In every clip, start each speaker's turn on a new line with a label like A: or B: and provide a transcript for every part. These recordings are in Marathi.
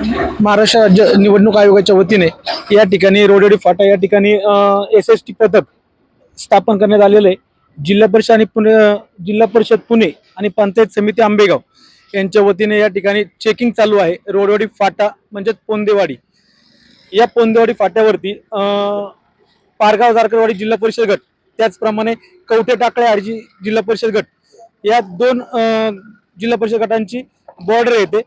A: महाराष्ट्र राज्य निवडणूक आयोगाच्या वतीने या ठिकाणी रोडेडी फाटा या ठिकाणी SST पथक स्थापन करण्यात आलेलं आहे. जिल्हा परिषद पुणे आणि पंचायत समिती आंबेगाव यांच्या वतीने या ठिकाणी चेकिंग चालू आहे. रोडवडी फाटा म्हणजे पोंदेवाडी, या पोंदेवाडी फाट्यावरती पारगाव जारकरवाडी जिल्हा परिषद गट, त्याचप्रमाणे कवठे टाकळे आरजी जिल्हा परिषद गट, या दोन जिल्हा परिषद गटांची बॉर्डर येते.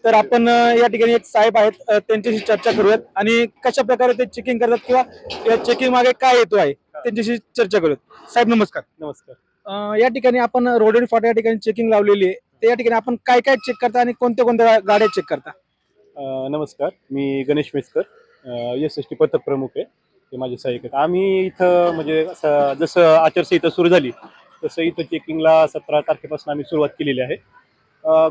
A: तर आपण या ठिकाणी एक साहेब आहेत, त्यांच्याशी चर्चा करूयात आणि कशा प्रकारे ते चेकिंग करतात किंवा या चेकिंग मागे काय येतो आहे त्यांच्याशी चर्चा करूयात. साहेब नमस्कार.
B: नमस्कार.
A: या ठिकाणी आपण रोडवडी फाटा या ठिकाणी चेकिंग लावलेली आहे. तर या ठिकाणी आपण काय काय चेक करता आणि कोणत्या कोणत्या गाड्या चेक करता?
B: नमस्कार, मी गणेश मेसकर, SST पथक प्रमुख आहे. ते माझे सहाय्यक आहेत. आम्ही इथं म्हणजे जसं आचारसंहिता सुरू झाली तसं इथं चेकिंगला 17 तारखेपासून आम्ही सुरुवात केलेली आहे.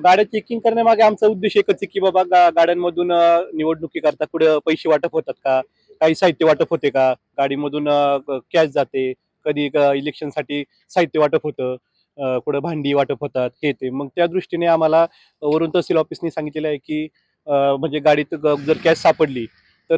B: गाड्या चेकिंग करण्यामागे आमचा उद्देश एकच आहे की बाबा गाड्यांमधून निवडणुकीकरता कुठे पैसे वाटप होतात का, काही साहित्य वाटप होते का, गाडीमधून कॅश जाते, कधी इलेक्शनसाठी साहित्य वाटप होतं, कुठं भांडी वाटप होतात, हे ते. मग त्या दृष्टीने आम्हाला वरून तहसील ऑफिसने सांगितलेलं आहे की म्हणजे गाडीत जर कॅश सापडली तर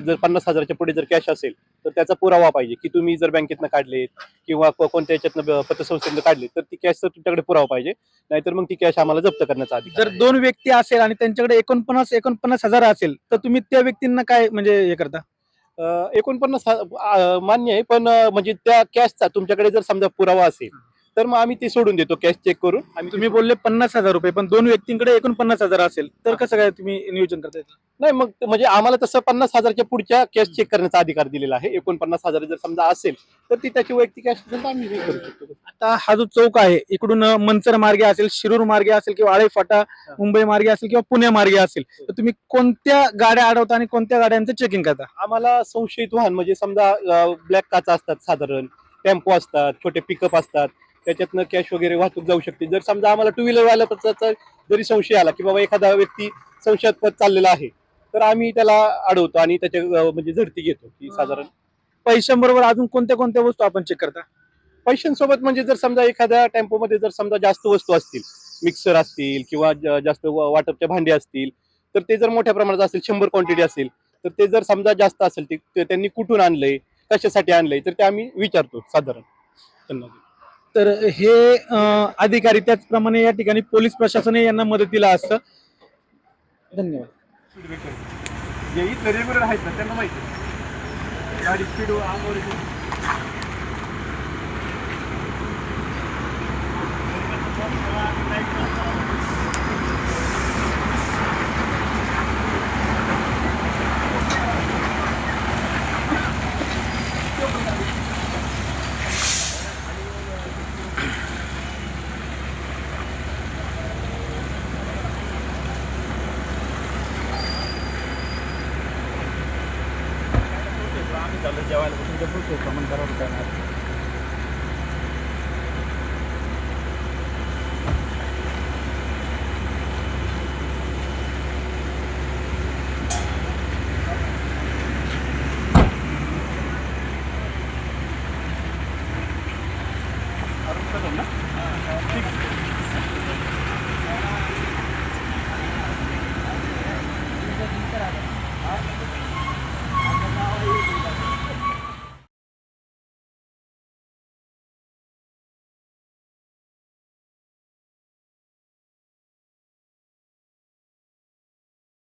B: जर 50,000च्या पुढे जर कॅश असेल तर त्याचा पुरावा पाहिजे की तुम्ही जर बँकेतनं काढलेत किंवा कोणत्या याच्यातनं पतसंस्थेनं काढले तर ती कॅश तर तुमच्याकडे पुरावा पाहिजे, नाहीतर मग ती कॅश आम्हाला जप्त करण्याचा अधिकार
A: जर
B: आहे.
A: दोन व्यक्ती असेल आणि त्यांच्याकडे 49,000 असेल तर तुम्ही त्या व्यक्तींना काय म्हणजे हे करता?
B: 49 मान्य आहे, पण म्हणजे त्या कॅशचा तुमच्याकडे जर समजा पुरावा असेल तर मग आम्ही ते सोडून देतो, कॅश चेक करून आम्ही.
A: तुम्ही बोलले 50,000 रुपये, पण दोन व्यक्तींकडे 49,000 असेल तर कसं काय तुम्ही नियोजन करता?
B: नाही, मग म्हणजे आम्हाला तसं 50,000च्या पुढच्या कॅश चेक करण्याचा अधिकार दिलेला आहे. 49,000 जर समजा असेल तर ती त्याची वैयक्तिक कॅश आम्ही हे करू शकतो.
A: आता हा जो चौक आहे, इकडून मनसर मार्गे असेल, शिरूर मार्गे असेल किंवा आळे फाटा मुंबई मार्गे असेल किंवा पुणे मार्गे असेल, तर तुम्ही कोणत्या गाड्या अडवता आणि कोणत्या गाड्यांचं चेकिंग करता?
B: आम्हाला संशयित वाहन म्हणजे समजा ब्लॅक काचा असतात, साधारण टेम्पो असतात, छोटे पिकअप असतात, त्याच्यातनं कॅश वगैरे वाहतूक जाऊ शकते. जर समजा आम्हाला टू व्हीलर वाल्याचा जरी संशय आला की बाबा एखादा व्यक्ती संशयास्पद चाललेला आहे तर आम्ही त्याला अडवतो आणि त्याच्या म्हणजे झडती घेतो की साधारण.
A: पैशांबरोबर अजून कोणत्या कोणत्या वस्तू आपण चेक करता?
B: पैशांसोबत म्हणजे जर समजा एखाद्या टेम्पोमध्ये जर समजा जास्त वस्तू असतील, मिक्सर असतील किंवा जास्त वाटपच्या भांडी असतील, तर ते जर मोठ्या प्रमाणात असेल, 100 क्वांटिटी असेल, तर ते जर समजा जास्त असेल ते त्यांनी कुठून आणलंय, कशासाठी आणलंय, तर ते आम्ही विचारतो साधारण त्यांना.
A: तर हे अधिकारी, त्याचप्रमाणे या ठिकाणी पोलीस प्रशासन यांना मदतीला असतं. धन्यवाद.
B: जे इथं रेग्युलर आहेत ना त्यांना माहिती आहे. गाडी स्पीड जेवायला